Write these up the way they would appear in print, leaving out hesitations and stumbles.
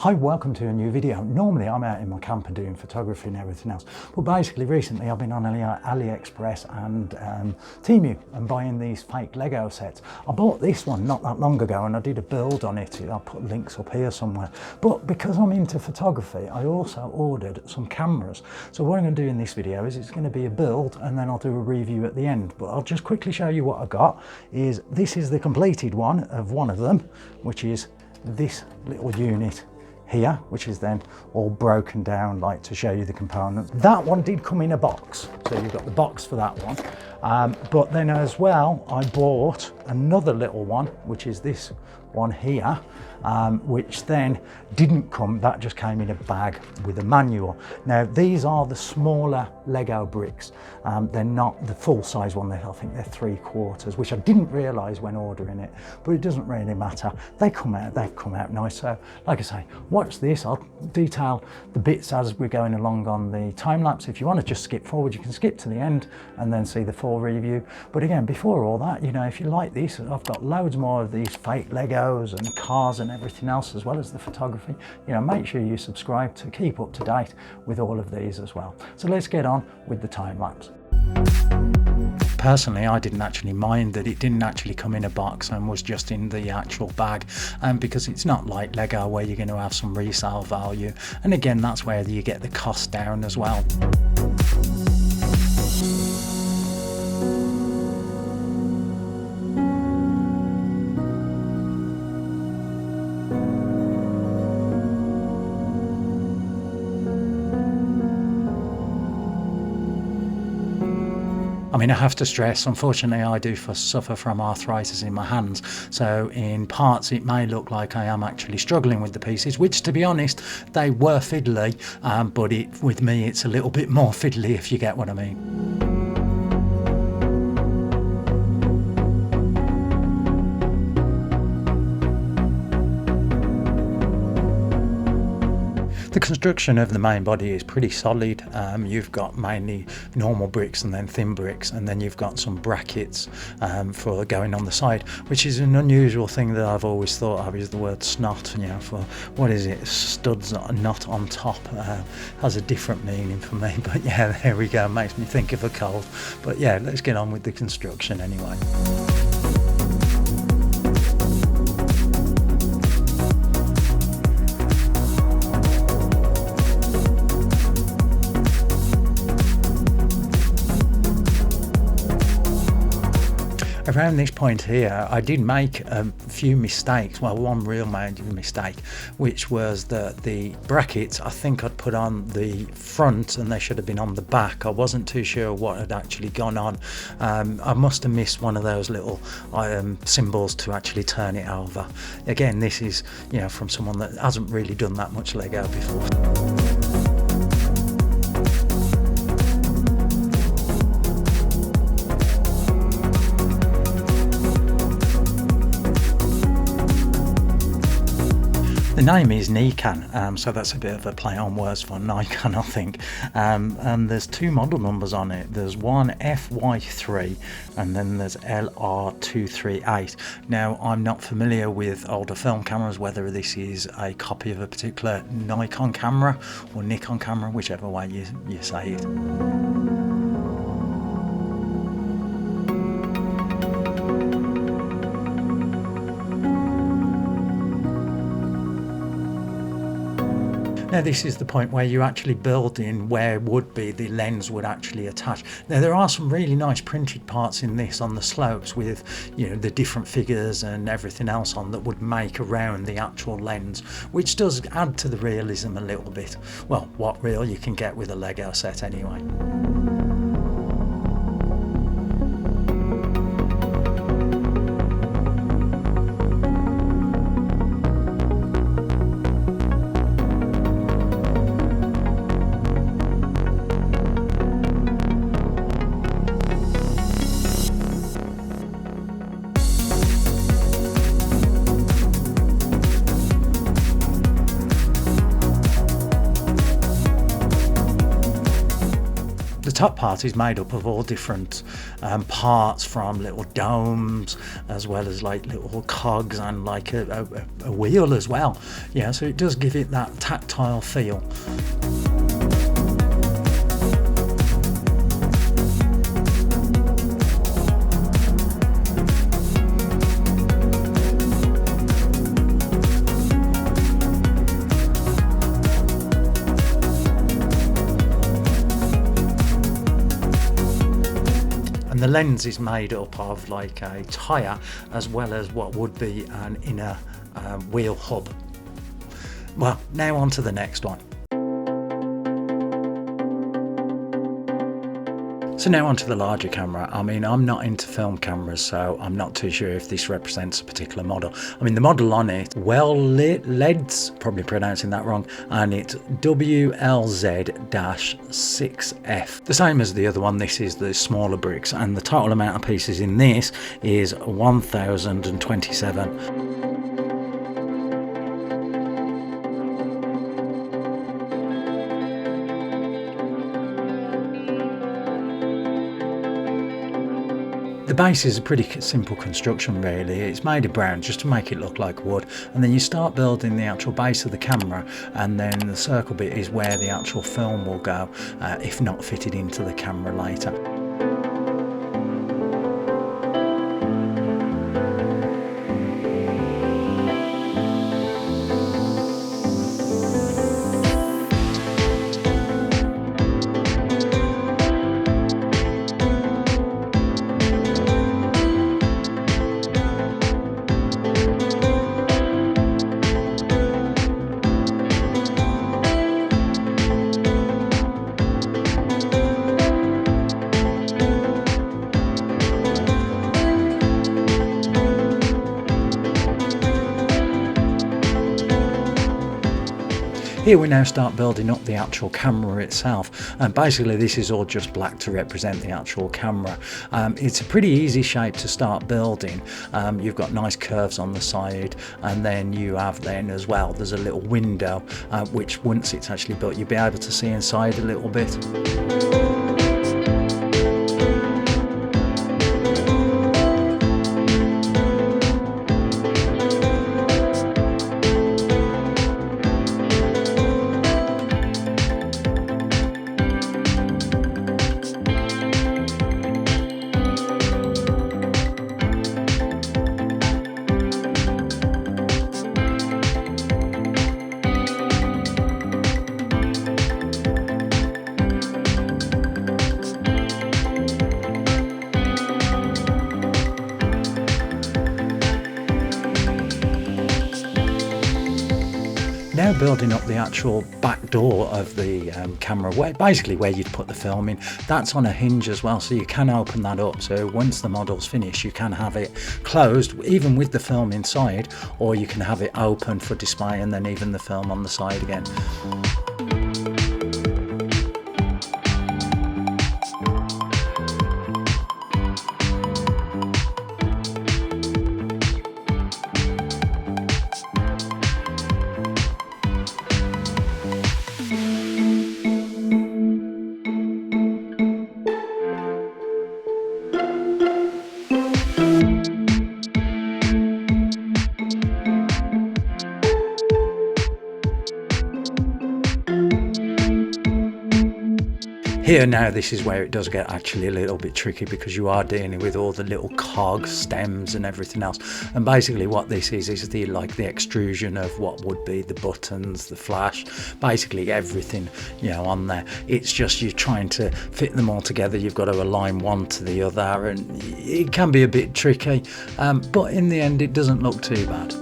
Hi, welcome to a new video. Normally I'm out in my camper doing photography and everything else, but basically recently I've been on Aliexpress and Temu and buying these fake Lego sets. I bought this one not that long ago and I did a build on it. I'll put links up here somewhere. But because I'm into photography, I also ordered some cameras. So what I'm going to do in this video is it's going to be a build and then I'll do a review at the end. But I'll just quickly show you what I got. This is the completed one of them, which is this little unit here, which is then all broken down, like to show you the components. That one did come in a box, so you've got the box for that one. But then as well, I bought another little one, which is this one here, which then didn't come, that just came in a bag with a manual. Now these are the smaller Lego bricks. They're not the full size one, I think they're 3/4, which I didn't realise when ordering it, but it doesn't really matter. They've come out nice. So like I say, watch this. I'll detail the bits as we're going along on the time lapse. If you want to just skip forward, you can skip to the end and then see the full review. But again, before all that, you know, if you like this, I've got loads more of these fake Legos and cars and everything else, as well as the photography. You know, make sure you subscribe to keep up to date with all of these as well. So let's get on with the time lapse. Personally, I didn't actually mind that it didn't actually come in a box and was just in the actual bag, because it's not like Lego where you're going to have some resale value, and again that's where you get the cost down as well. I mean, I have to stress, unfortunately, I do suffer from arthritis in my hands. So in parts, it may look like I am actually struggling with the pieces, which to be honest, they were fiddly, but with me, it's a little bit more fiddly, if you get what I mean. The construction of the main body is pretty solid. You've got mainly normal bricks and then thin bricks, and then you've got some brackets for going on the side, which is an unusual thing that I've always thought of, is the word snot, you know, for what is it, studs not on top, has a different meaning for me, but yeah, there we go, makes me think of a cold. But yeah, let's get on with the construction anyway. Around this point here, I did make a few mistakes. Well, one real major mistake, which was that the brackets, I think I'd put on the front and they should have been on the back. I wasn't too sure what had actually gone on. I must have missed one of those little symbols to actually turn it over. Again, this is, you know, from someone that hasn't really done that much Lego before. The name is Nikan, so that's a bit of a play on words for Nikon, I think. And there's two model numbers on it. There's one FY3 and then there's LR238. Now, I'm not familiar with older film cameras, whether this is a copy of a particular Nikon camera or Nikon camera, whichever way you say it. Now this is the point where you actually build in where would be the lens would actually attach. Now there are some really nice printed parts in this on the slopes with, you know, the different figures and everything else on that would make around the actual lens, which does add to the realism a little bit. Well, what real you can get with a Lego set anyway. top part is made up of all different parts, from little domes as well as like little cogs and like a wheel as well. Yeah, so it does give it that tactile feel. The lens is made up of like a tyre as well as what would be an inner wheel hub. Well, now on to the next one. So now onto the larger camera. I mean, I'm not into film cameras, so I'm not too sure if this represents a particular model. I mean, the model on it, well lit LEDs, probably pronouncing that wrong, and it's WLZ-6F. The same as the other one, this is the smaller bricks, and the total amount of pieces in this is 1027. The base is a pretty simple construction really. It's made of brown just to make it look like wood, and then you start building the actual base of the camera, and then the circle bit is where the actual film will go, if not fitted into the camera later. Here we now start building up the actual camera itself, and basically this is all just black to represent the actual camera. It's a pretty easy shape to start building. You've got nice curves on the side, and then you have then as well, there's a little window which once it's actually built you'll be able to see inside a little bit. Now building up the actual back door of the camera, basically where you'd put the film in. That's on a hinge as well, so you can open that up. So once the model's finished, you can have it closed, even with the film inside, or you can have it open for display and then even the film on the side again. Here now, this is where it does get actually a little bit tricky, because you are dealing with all the little cogs, stems and everything else. And basically what this is the extrusion of what would be the buttons, the flash, basically everything, you know, on there. It's just you're trying to fit them all together. You've got to align one to the other, and it can be a bit tricky, but in the end it doesn't look too bad.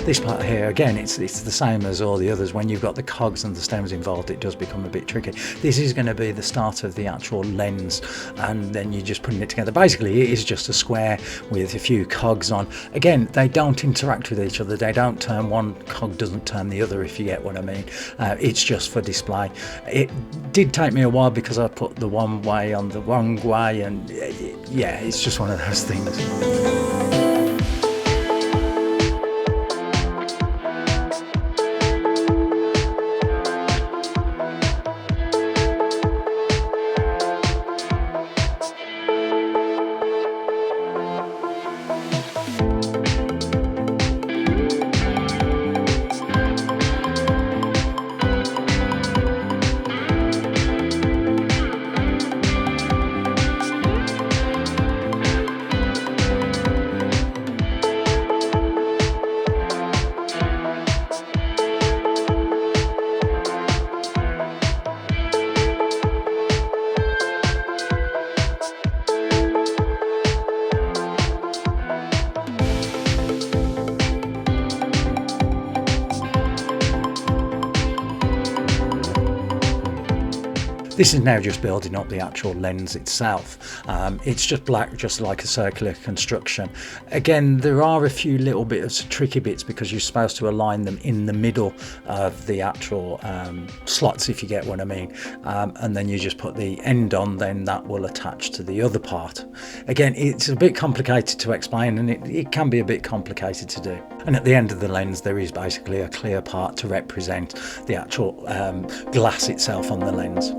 This part here, again, it's the same as all the others. When you've got the cogs and the stems involved, it does become a bit tricky. This is going to be the start of the actual lens, and then you're just putting it together. Basically, it is just a square with a few cogs on. Again, they don't interact with each other. They don't turn, one cog doesn't turn the other, if you get what I mean. It's just for display. It did take me a while because I put the one way on the wrong way, and yeah, it's just one of those things. This is now just building up the actual lens itself. It's just black, just like a circular construction. Again, there are a few little bits of tricky bits because you're supposed to align them in the middle of the actual slots, if you get what I mean. And then you just put the end on, then that will attach to the other part. Again, it's a bit complicated to explain, and it can be a bit complicated to do. And at the end of the lens, there is basically a clear part to represent the actual glass itself on the lens.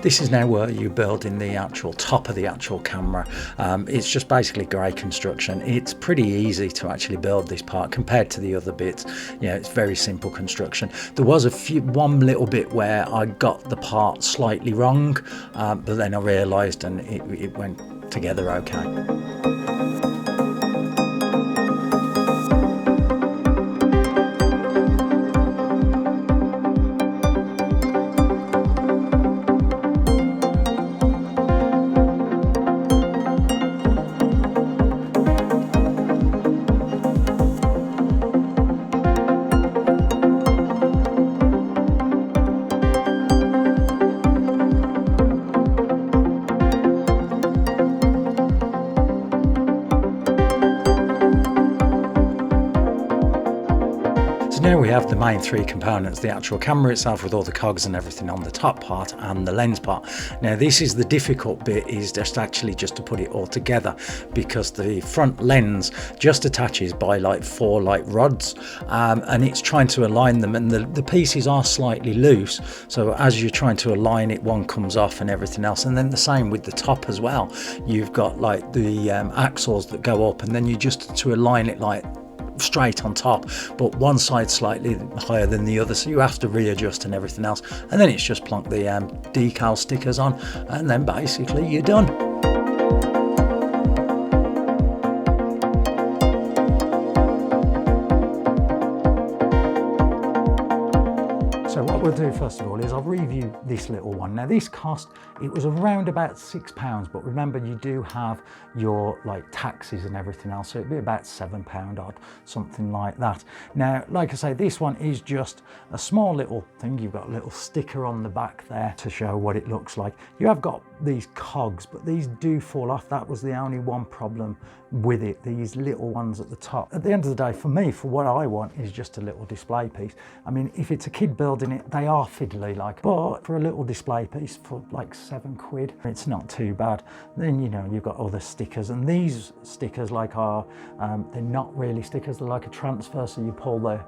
This is now where you build in the actual top of the actual camera. It's just basically grey construction. It's pretty easy to actually build this part compared to the other bits. Yeah, it's very simple construction. There was one little bit where I got the part slightly wrong, but then I realised and it went together okay. Now we have the main three components, the actual camera itself with all the cogs and everything on the top part and the lens part. Now this is the difficult bit, is just to put it all together, because the front lens just attaches by like 4 rods, and it's trying to align them, and the pieces are slightly loose, so as you're trying to align it, one comes off and everything else. And then the same with the top as well. You've got like the axles that go up, and then you just to align it like straight on top, but one side slightly higher than the other, so you have to readjust and everything else. And then it's just plonk the decal stickers on, and then basically you're done. So what we'll do first of all is I'll review this little one. Now this cost, it was around about £6, but remember you do have your like taxes and everything else, so it'd be about £7 odd, something like that. Now, like I say, this one is just a small little thing. You've got a little sticker on the back there to show what it looks like. You have got these cogs, but these do fall off. That was the only one problem with it, these little ones at the top. At the end of the day, for me, for what I want, is just a little display piece. I mean, if it's a kid building it, they are fiddly, like, but for a little display piece for like £7, it's not too bad. Then, you know, you've got other stickers, and these stickers like are, they're not really stickers, they're like a transfer, so you pull the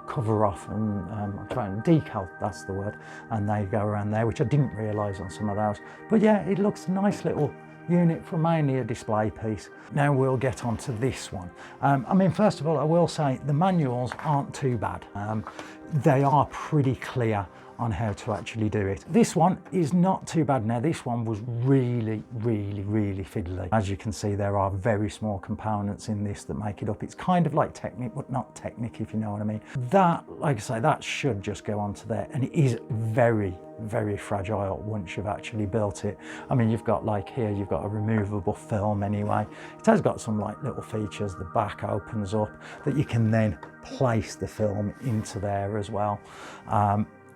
cover off and I'm trying decal, that's the word, and they go around there, which I didn't realise on some of those. But yeah, it looks a nice little unit for mainly a display piece. Now we'll get on to this one. I mean, first of all, I will say the manuals aren't too bad. They are pretty clear on how to actually do it. This one is not too bad. Now this one was really fiddly. As you can see, there are very small components in this that make it up. It's kind of like Technic, but not Technic, if you know what I mean. That, like I say, that should just go onto there, and it is very fragile once you've actually built it. I mean, you've got like here, you've got a removable film anyway. It has got some like little features. The back opens up that you can then place the film into there as well.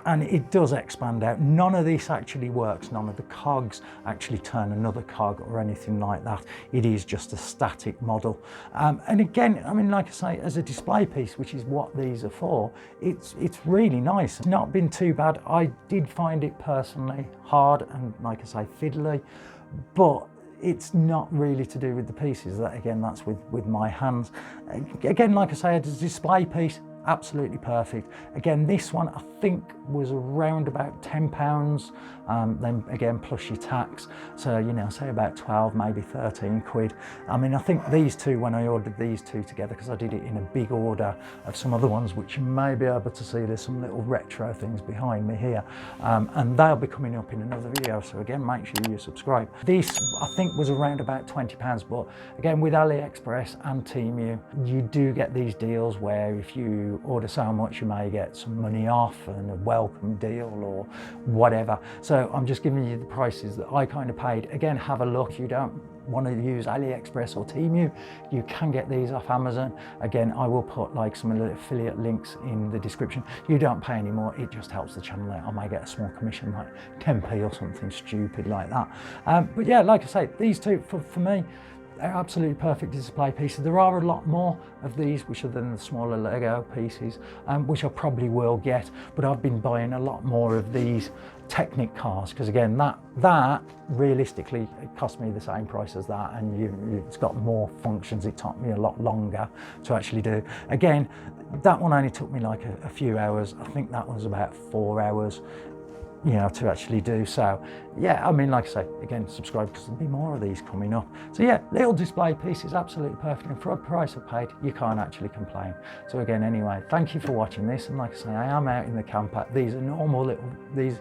And it does expand out. None of this actually works. None of the cogs actually turn another cog or anything like that. It is just a static model. And again, I mean, like I say, as a display piece, which is what these are for, it's really nice. It's not been too bad. I did find it personally hard and, like I say, fiddly, but it's not really to do with the pieces. That, again, that's with my hands. Again, like I say, as a display piece, absolutely perfect. Again, this one I think was around about £10, then again plus your tax, so you know, say about 12, maybe 13 quid. I mean, I think these two, when I ordered these two together, because I did it in a big order of some other ones, which you may be able to see, there's some little retro things behind me here, and they'll be coming up in another video, so again, make sure you subscribe. This I think was around about £20, but again, with Aliexpress and Temu, you do get these deals where if you order so much, you may get some money off and a welcome deal or whatever. So I'm just giving you the prices that I kind of paid. Again, have a look. If you don't want to use AliExpress or Temu, you can get these off Amazon. Again, I will put like some of the affiliate links in the description. You don't pay any more, it just helps the channel out. I may get a small commission, like 10p or something stupid like that. But yeah, like I say, these two for me, they're absolutely perfect display pieces. There are a lot more of these, which are than the smaller Lego pieces, which I probably will get, but I've been buying a lot more of these Technic cars, because again, that realistically, it cost me the same price as that, and it's got more functions. It took me a lot longer to actually do. Again, that one only took me like a few hours. I think that was about 4 hours, you know, to actually do. So yeah, I mean, like I say, again, subscribe because there'll be more of these coming up. So yeah, little display piece is absolutely perfect, and for a price I paid, you can't actually complain. So again, anyway, thank you for watching this, and like I say, I am out in the camper. These are normal little, these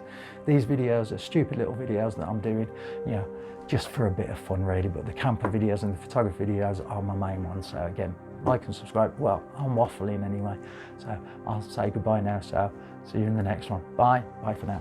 videos are stupid little videos that I'm doing, you know, just for a bit of fun really, but the camper videos and the photography videos are my main ones. So again, like and subscribe. Well, I'm waffling anyway, so I'll say goodbye now. So see you in the next one. Bye for now.